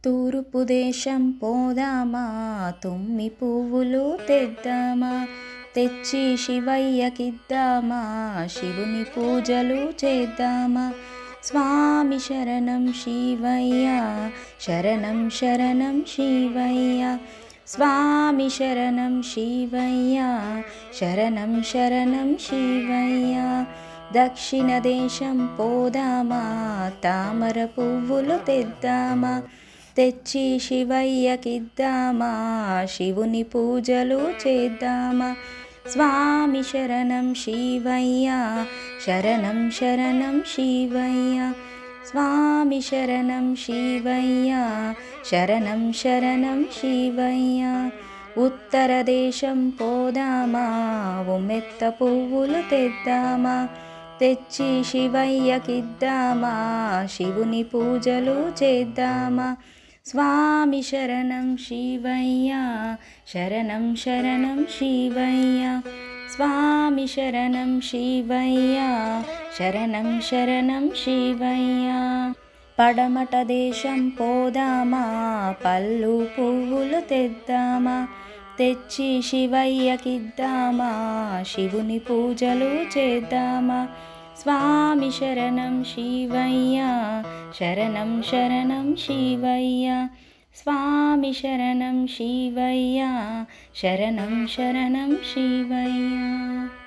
తూర్పు దేశం పోదామా, తుమ్మి పువ్వులు తెద్దామా, తెచ్చి శివయ్యకిద్దామా, శివుని పూజలు చేద్దామా. స్వామి శరణం శివయ్య, శరణం శరణం శివయ్య, స్వామి శరణం శివయ్య, శరణం శరణం శివయ్య. దక్షిణ దేశం పోదామా, తామర పువ్వులు తెద్దామా, తెచ్చి శివయ్యకిద్దామా, శివుని పూజలు చేద్దామా. స్వామి శరణం శివయ్య, శరణం శరణం శివయ్య, స్వామి శరణం శివయ్య, శరణం శరణం శివయ్య. ఉత్తర దేశం పోదామా, ఉమ్మెత్త పువ్వులు తెద్దామా, తెచ్చి శివయ్యకిద్దామా, శివుని పూజలు చేద్దామా. స్వామి శరణం శివయ్య, శరణం శరణం శివయ్య, స్వామి శరణం శివయ్య, శరణం శరణం శివయ్య. పడమట దేశం పోదామా, పళ్ళు పువ్వులు తెద్దామా, తెచ్చి శివయ్యకిద్దామా, శివుని పూజలు చేద్దామా. స్వామి శరణం శివయ్య, శరణం శరణం శివయ్య, స్వామి శరణం శివయ్య, శరణం శరణం శివయ్య.